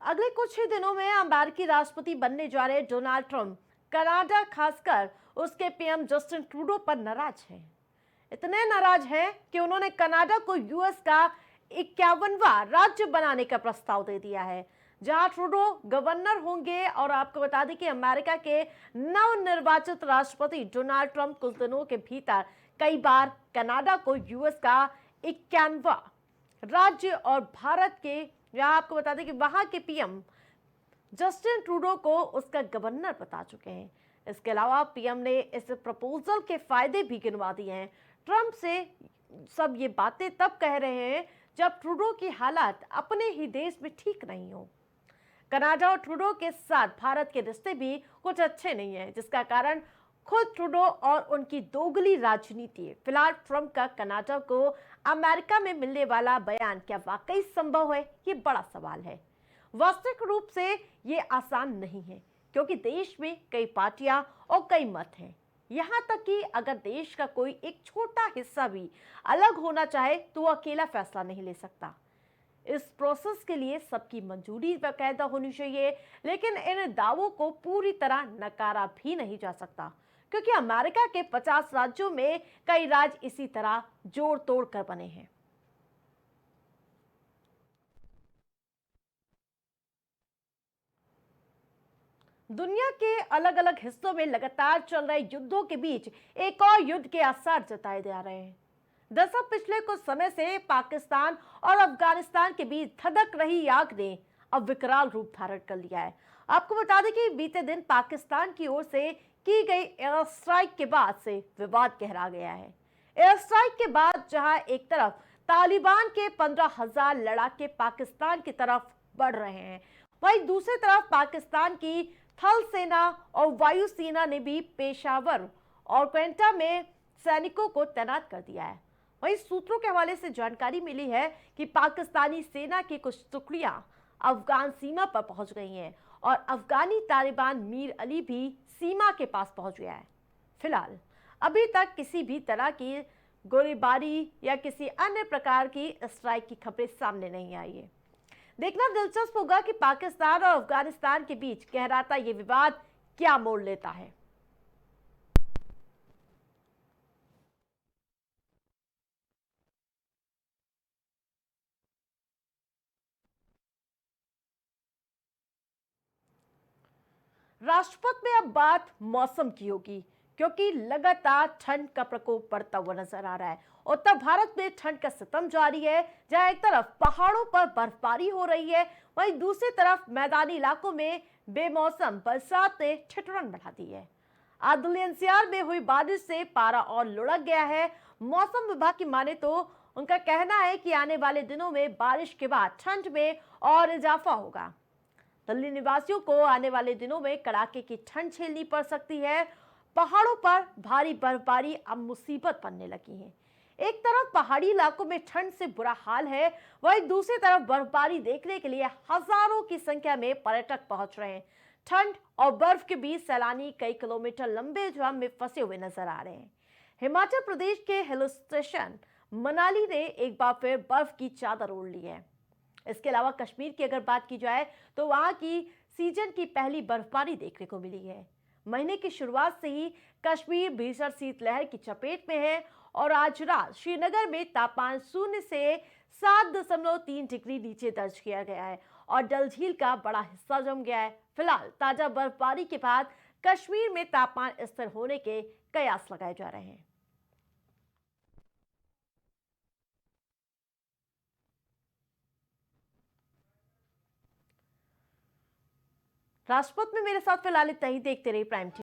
अगले कुछ ही दिनों में अमेरिकी राष्ट्रपति बनने जा रहे डोनाल्ड ट्रंप कनाडा, खासकर उसके पीएम जस्टिन ट्रूडो पर नाराज हैं। इतने नाराज हैं कि उन्होंने कनाडा को यूएस का 51वां राज्य बनाने का प्रस्ताव दे दिया है, जहां ट्रूडो गवर्नर होंगे। और आपको बता दें कि अमेरिका के नवनिर्वाचित राष्ट्रपति डोनाल्ड ट्रंप कुछ दिनों के भीतर कई बार कनाडा को यूएस का 51वां राज्य और भारत के, यहां आपको बता दें कि वहां के पीएम जस्टिन ट्रूडो को उसका गवर्नर बता चुके हैं। इसके अलावा पीएम ने इस प्रपोजल के फायदे भी गिनवा दिए हैं। ट्रंप से सब ये बातें तब कह रहे हैं जब ट्रूडो की हालत अपने ही देश में ठीक नहीं हो। कनाडा और ट्रूडो के साथ भारत के रिश्ते भी कुछ अच्छे नहीं हैं, जिसका कारण खुद ट्रूडो और उनकी दोगली राजनीति है। फिलहाल ट्रंप का कनाडा को अमेरिका में मिलने वाला बयान क्या वाकई संभव है, ये बड़ा सवाल है। वास्तविक रूप से ये आसान नहीं है, क्योंकि देश में कई पार्टियां और कई मत हैं। यहां तक कि अगर देश का कोई एक छोटा हिस्सा भी अलग होना चाहे तो वो अकेला फैसला नहीं ले सकता। इस प्रोसेस के लिए सबकी मंजूरी बाकायदा होनी चाहिए, लेकिन इन दावों को पूरी तरह नकारा भी नहीं जा सकता, क्योंकि अमेरिका के 50 राज्यों में कई राज्य इसी तरह जोड़ तोड़ कर बने हैं। दुनिया के अलग अलग हिस्सों में लगातार चल रहे युद्धों के बीच एक और युद्ध के आसार जताए जा रहे हैं। दरअसल पिछले कुछ समय से पाकिस्तान और अफगानिस्तान के बीच धधक रही आग ने अब विकराल रूप धारण कर लिया है। आपको बता दें कि बीते दिन पाकिस्तान की ओर से की गई एयर स्ट्राइक के बाद से विवाद गहरा गया है। एयर स्ट्राइक के बाद जहां एक तरफ तालिबान के 15,000 लड़ाके पाकिस्तान की तरफ बढ़ रहे हैं, वहीं दूसरी तरफ पाकिस्तान की थल सेना और वायु सेना ने भी पेशावर और क्वेंटा में सैनिकों को तैनात कर दिया है। वहीं सूत्रों के हवाले से जानकारी मिली है कि पाकिस्तानी सेना की कुछ टुकड़ियां अफगान सीमा पर पहुंच गई हैं और अफगानी तालिबान मीर अली भी सीमा के पास पहुंच गया है। फिलहाल अभी तक किसी भी तरह की गोलीबारी या किसी अन्य प्रकार की स्ट्राइक की खबरें सामने नहीं आई है। देखना दिलचस्प होगा कि पाकिस्तान और अफगानिस्तान के बीच गहराता ये विवाद क्या मोड़ लेता है। राष्ट्रपति में अब बात मौसम की होगी, क्योंकि लगातार ठंड का प्रकोप बढ़ता हुआ नजर आ रहा है। उत्तर भारत में ठंड का सितम जारी है, जहां एक तरफ पहाड़ों पर बर्फबारी हो रही है, वहीं दूसरी तरफ मैदानी इलाकों में बेमौसम बरसात ने ठिठुरन बढ़ा दी है। आज दिल्ली एनसीआर में हुई बारिश से पारा और लुढ़क गया है। मौसम विभाग की माने तो उनका कहना है कि आने वाले दिनों में बारिश के बाद ठंड में और इजाफा होगा। दिल्ली निवासियों को आने वाले दिनों में कड़ाके की ठंड झेलनी पड़ सकती है। पहाड़ों पर भारी बर्फबारी अब मुसीबत बनने लगी है। एक तरफ पहाड़ी इलाकों में ठंड से बुरा हाल है, वहीं दूसरी तरफ बर्फबारी देखने के लिए हजारों की संख्या में पर्यटक पहुंच रहे हैं। ठंड और बर्फ के बीच सैलानी कई किलोमीटर लंबे जाम में फंसे हुए नजर आ रहे हैं। हिमाचल प्रदेश के हिल स्टेशन मनाली ने एक बार फिर बर्फ की चादर ओढ़ ली है। इसके अलावा कश्मीर की अगर बात की जाए तो वहां की सीजन की पहली बर्फबारी देखने को मिली है। महीने की शुरुआत से ही कश्मीर भीषण शीतलहर की चपेट में है और आज रात श्रीनगर में तापमान 0 से 7.3 डिग्री नीचे दर्ज किया गया है और डल झील का बड़ा हिस्सा जम गया है। फिलहाल ताजा बर्फबारी के बाद कश्मीर में तापमान स्थिर होने के कयास लगाए जा रहे हैं। राजपथ में मेरे साथ फिलहाल इतना ही। देखते रहिए प्राइम टीवी।